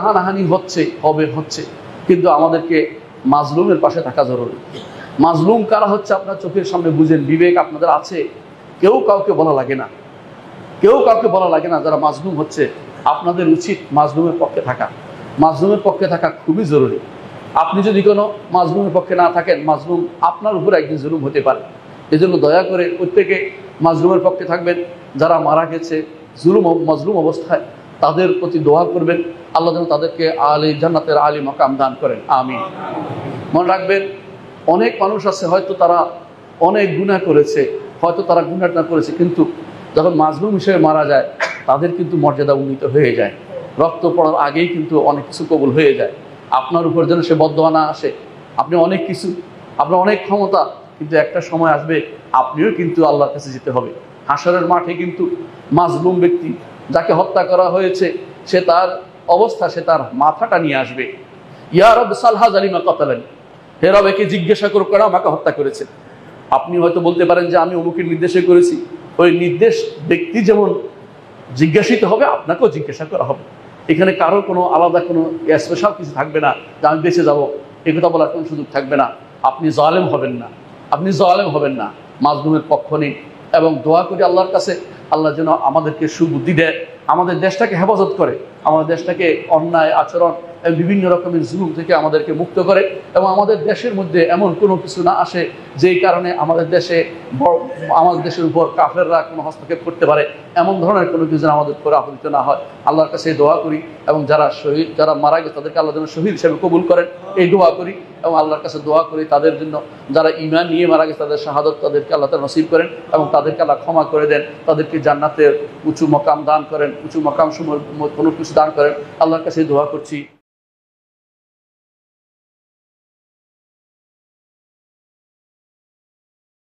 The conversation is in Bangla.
হানাহানি হচ্ছে, হচ্ছে, কিন্তু আমাদেরকে মাজলুমের পাশে থাকা জরুরি। মাজলুম কারা হচ্ছে আপনার চোখের সামনে বুঝেন, বিবেক আপনাদের আছে, কেউ কাউকে বলা লাগে না, কেউ কাউকে বলা লাগে না। যারা মাজলুম হচ্ছে আপনাদের উচিত মাজলুমের পক্ষে থাকা। মাজলুমের পক্ষে থাকা খুবই জরুরি। আপনি যদি কোনো মাজলুমের পক্ষে না থাকেন, মাজলুম আপনার উপর একদিন জুলুম হতে পারে। এজন্য দয়া করে প্রত্যেকে মাজলুমের পক্ষে থাকবেন। যারা মারা গেছে মাজলুম অবস্থায়, তাদের প্রতি দোয়া করবেন, আল্লাহ যেন তাদেরকে জান্নাতের আলী মাকাম দান করেন, আমিন। মনে রাখবেন, অনেক মানুষ আছে হয়তো তারা অনেক গুনাহ করেছে, হয়তো তারা গুনাহ করেছে, কিন্তু যখন মাজলুম হিসেবে মারা যায় তাদের কিন্তু মর্যাদা উন্নীত হয়ে যায়। রক্ত পড়ার আগেই কিন্তু অনেক কিছু কবুল হয়ে যায়। আপনার উপর যেন সে বদদোয়া না আসে। আপনি অনেক কিছু, আপনার অনেক ক্ষমতা, কিন্তু একটা সময় আসবে আপনিও কিন্তু আল্লাহর কাছে যেতে হবে। হাসরের মাঠে কিন্তু মাজলুম ব্যক্তি, যাকে হত্যা করা হয়েছে, সে তার অবস্থা, সে তার মাথাটা নিয়ে আসবে। ইয়া রব সালহা জালিমা কতালানি, হে রব একে জিজ্ঞাসা করো কেন আমাকে হত্যা করেছে। আপনি হয়তো বলতে পারেন যে আমি অমুকের নির্দেশে করেছি। ওই নির্দেশ ব্যক্তি যেমন জিজ্ঞাসিত হবে, আপনাকেও জিজ্ঞাসা করা হবে। এখানে কারো কোনো আলাদা কোনো স্পেশাল কিছু থাকবে না যে আমি বেঁচে যাবো, এ কথা বলার কোনো সুযোগ থাকবে না। আপনি জালেম হবেন না, আপনি জালেম হবেন না, মাজলুমের পক্ষ নিন। এবং দোয়া করি আল্লাহর কাছে, আল্লাহ যেন আমাদেরকে সুবুদ্ধি দেয়, আমাদের দেশটাকে হেফাজত করে, আমাদের দেশটাকে অন্যায় আচরণ এবং বিভিন্ন রকমের জুলুম থেকে আমাদেরকে মুক্ত করে, এবং আমাদের দেশের মধ্যে এমন কোনো কিছু না আসে যেই কারণে আমাদের দেশের উপর কাফেররা কোনো হস্তক্ষেপ করতে পারে। এমন ধরনের কোনো কিছু আমাদের উপর আপতিত না হয়, আল্লাহর কাছে দোয়া করি। এবং যারা মারা গেছে তাদেরকে আল্লাহ যেন শহীদ হিসেবে কবুল করেন, এই দোয়া করি। এবং আল্লাহর কাছে দোয়া করি তাদের জন্য, যারা ঈমান নিয়ে মারা গেছে তাদের শাহাদত তাদেরকে আল্লাহ তাআলা নসিব করেন, এবং তাদেরকে আল্লাহ ক্ষমা করে দেন, তাদেরকে জান্নাতের উঁচু মকাম দান করেন, উঁচু মকাম সমূহ কোনো কিছু দান করেন। আল্লাহর কাছে দোয়া করছি।